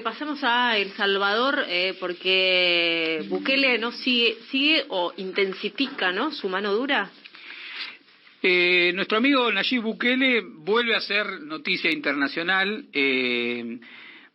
Pasemos a El Salvador, porque Bukele no sigue o intensifica, ¿no?, su mano dura. Nuestro amigo Nayib Bukele vuelve a ser noticia internacional.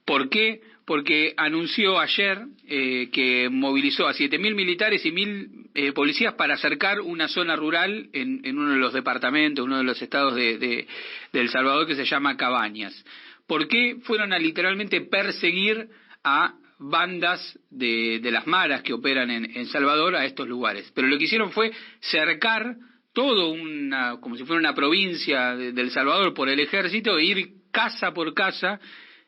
¿Por qué? Porque anunció ayer que movilizó a 7.000 militares y 1.000 policías para acercar una zona rural en uno de los departamentos, uno de los estados de El Salvador, que se llama Cabañas. ¿Por qué fueron a literalmente perseguir a bandas de las maras que operan en Salvador a estos lugares? Pero lo que hicieron fue cercar todo como si fuera una provincia de El Salvador por el ejército e ir casa por casa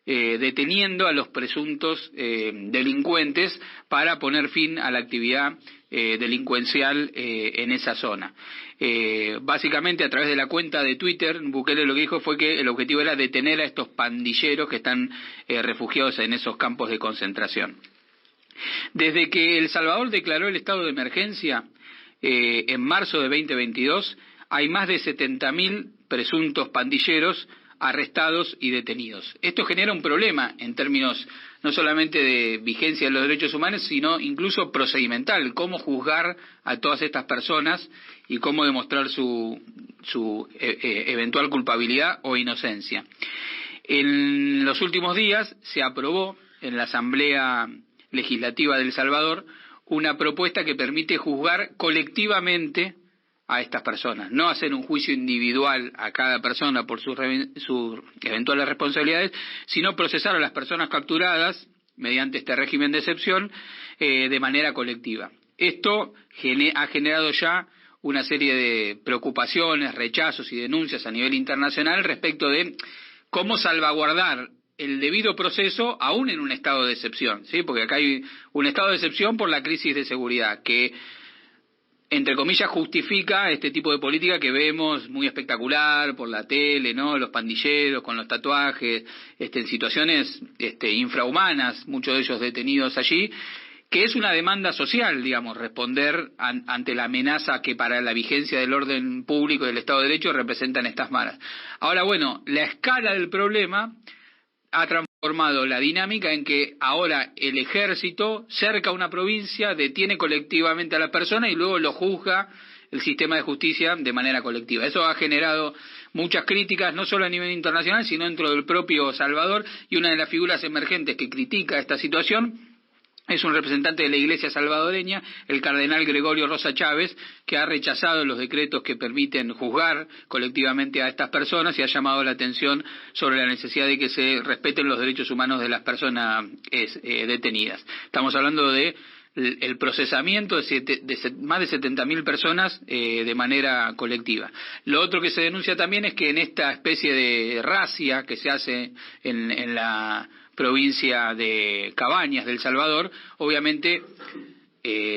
deteniendo a los presuntos delincuentes para poner fin a la actividad delincuencial en esa zona. Básicamente, a través de la cuenta de Twitter, Bukele lo que dijo fue que el objetivo era detener a estos pandilleros que están refugiados en esos campos de concentración. Desde que El Salvador declaró el estado de emergencia en marzo de 2022, hay más de 70.000 presuntos pandilleros arrestados y detenidos. Esto genera un problema en términos no solamente de vigencia de los derechos humanos, sino incluso procedimental, cómo juzgar a todas estas personas y cómo demostrar su eventual culpabilidad o inocencia. En los últimos días se aprobó en la Asamblea Legislativa de El Salvador una propuesta que permite juzgar colectivamente a estas personas, no hacer un juicio individual a cada persona por sus eventuales responsabilidades, sino procesar a las personas capturadas mediante este régimen de excepción de manera colectiva. Esto ha generado ya una serie de preocupaciones, rechazos y denuncias a nivel internacional respecto de cómo salvaguardar el debido proceso aún en un estado de excepción, ¿sí? Porque acá hay un estado de excepción por la crisis de seguridad que, entre comillas, justifica este tipo de política que vemos muy espectacular por la tele, ¿no? Los pandilleros con los tatuajes, en situaciones infrahumanas, muchos de ellos detenidos allí, que es una demanda social, digamos, responder ante la amenaza que para la vigencia del orden público y del Estado de Derecho representan estas maras. Ahora, bueno, la escala del problema ha transformado la dinámica en que ahora el ejército cerca una provincia, detiene colectivamente a la persona y luego lo juzga el sistema de justicia de manera colectiva. Eso ha generado muchas críticas, no solo a nivel internacional, sino dentro del propio Salvador, y una de las figuras emergentes que critica esta situación es un representante de la Iglesia salvadoreña, el cardenal Gregorio Rosa Chávez, que ha rechazado los decretos que permiten juzgar colectivamente a estas personas y ha llamado la atención sobre la necesidad de que se respeten los derechos humanos de las personas detenidas. Estamos hablando de el procesamiento de más de 70.000 personas de manera colectiva. Lo otro que se denuncia también es que en esta especie de razzia que se hace en la provincia de Cabañas de El Salvador, obviamente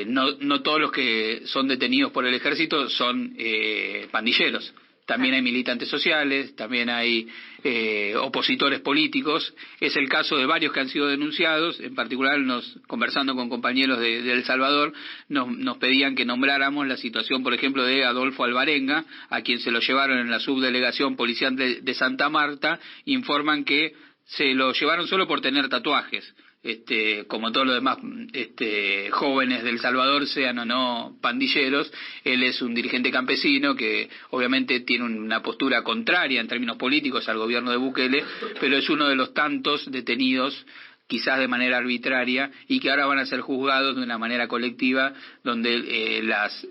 no todos los que son detenidos por el ejército son pandilleros. También hay militantes sociales, también hay opositores políticos. Es el caso de varios que han sido denunciados. En particular, conversando con compañeros de El Salvador, nos pedían que nombráramos la situación, por ejemplo, de Adolfo Alvarenga, a quien se lo llevaron en la subdelegación policial de Santa Marta. Informan que se lo llevaron solo por tener tatuajes. Como todos los demás jóvenes de El Salvador, sean o no pandilleros. Él es un dirigente campesino que obviamente tiene una postura contraria en términos políticos al gobierno de Bukele, pero es uno de los tantos detenidos, quizás de manera arbitraria, y que ahora van a ser juzgados de una manera colectiva, donde las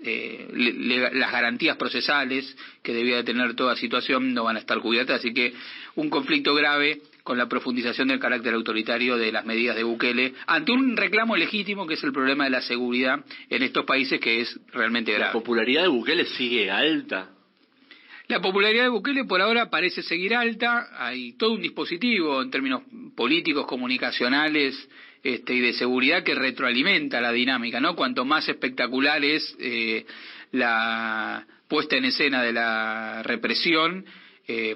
garantías procesales que debía de tener toda situación no van a estar cubiertas. Así que un conflicto grave con la profundización del carácter autoritario de las medidas de Bukele, ante un reclamo legítimo que es el problema de la seguridad en estos países, que es realmente grave. ¿La popularidad de Bukele sigue alta? La popularidad de Bukele por ahora parece seguir alta. Hay todo un dispositivo en términos políticos, comunicacionales y de seguridad que retroalimenta la dinámica, ¿no? Cuanto más espectacular es la puesta en escena de la represión,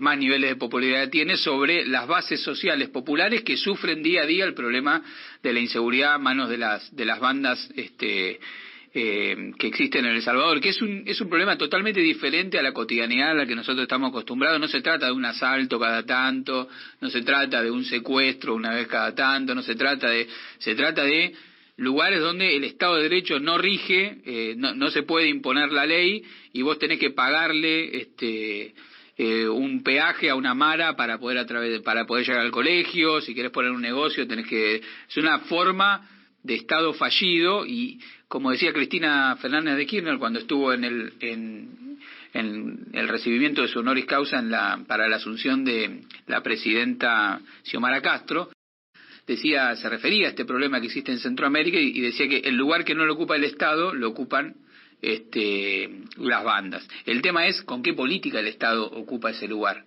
más niveles de popularidad tiene sobre las bases sociales populares que sufren día a día el problema de la inseguridad a manos de las bandas que existen en El Salvador, que es un problema totalmente diferente a la cotidianidad a la que nosotros estamos acostumbrados. No se trata de un asalto cada tanto, no se trata de un secuestro una vez cada tanto, se trata de lugares donde el Estado de Derecho no rige, no se puede imponer la ley y vos tenés que pagarle un peaje a una mara para poder llegar al colegio. Si querés poner un negocio es una forma de Estado fallido. Y como decía Cristina Fernández de Kirchner cuando estuvo en el recibimiento de su honoris causa para la asunción de la presidenta Xiomara Castro, se refería a este problema que existe en Centroamérica y decía que el lugar que no lo ocupa el Estado lo ocupan las bandas. El tema es con qué política el Estado ocupa ese lugar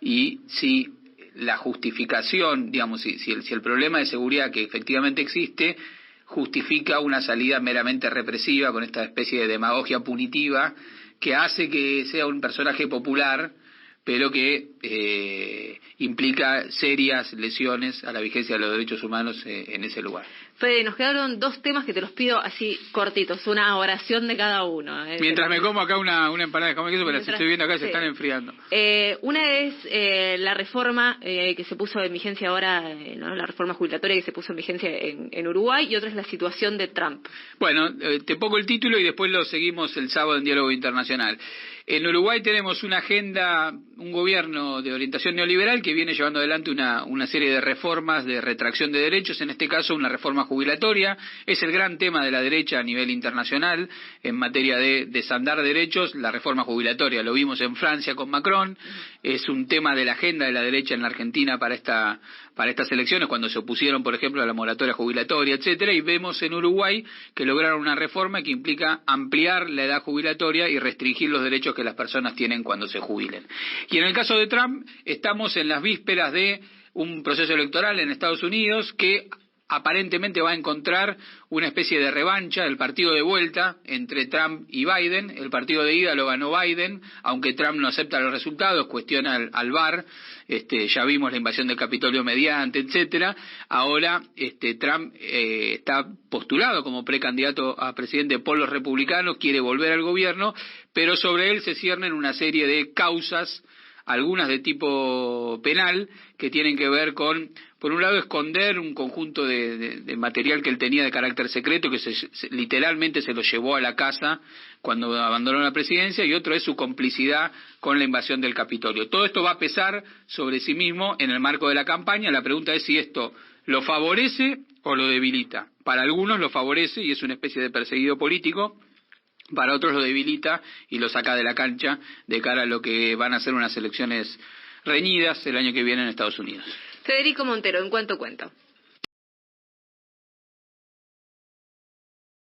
y si la justificación, digamos, si el problema de seguridad que efectivamente existe justifica una salida meramente represiva con esta especie de demagogia punitiva que hace que sea un personaje popular pero que implica serias lesiones a la vigencia de los derechos humanos en ese lugar. Fede, nos quedaron 2 temas que te los pido así cortitos, una oración de cada uno. Mientras me como acá una empanada de jamón y queso, pero las estoy viendo acá, se están enfriando. Una es la reforma que se puso en vigencia ahora, ¿no? La reforma jubilatoria que se puso en vigencia en Uruguay, y otra es la situación de Trump. Bueno, te pongo el título y después lo seguimos el sábado en Diálogo Internacional. En Uruguay tenemos una agenda, un gobierno de orientación neoliberal que viene llevando adelante una serie de reformas de retracción de derechos, en este caso una reforma jubilatoria. Es el gran tema de la derecha a nivel internacional en materia de desandar derechos, la reforma jubilatoria. Lo vimos en Francia con Macron, es un tema de la agenda de la derecha en la Argentina para estas elecciones, cuando se opusieron, por ejemplo, a la moratoria jubilatoria, etcétera, y vemos en Uruguay que lograron una reforma que implica ampliar la edad jubilatoria y restringir los derechos que las personas tienen cuando se jubilen. Y en el caso de Trump, estamos en las vísperas de un proceso electoral en Estados Unidos que aparentemente va a encontrar una especie de revancha, el partido de vuelta entre Trump y Biden. El partido de ida lo ganó Biden, aunque Trump no acepta los resultados, cuestiona al VAR, ya vimos la invasión del Capitolio mediante, etcétera. Ahora Trump está postulado como precandidato a presidente por los republicanos, quiere volver al gobierno, pero sobre él se ciernen una serie de causas, algunas de tipo penal, que tienen que ver con, por un lado, esconder un conjunto de material que él tenía de carácter secreto, que literalmente se lo llevó a la casa cuando abandonó la presidencia, y otro es su complicidad con la invasión del Capitolio. Todo esto va a pesar sobre sí mismo en el marco de la campaña. La pregunta es si esto lo favorece o lo debilita. Para algunos lo favorece y es una especie de perseguido político, para otros lo debilita y lo saca de la cancha de cara a lo que van a ser unas elecciones reñidas el año que viene en Estados Unidos. Federico Montero, ¿en cuánto cuento?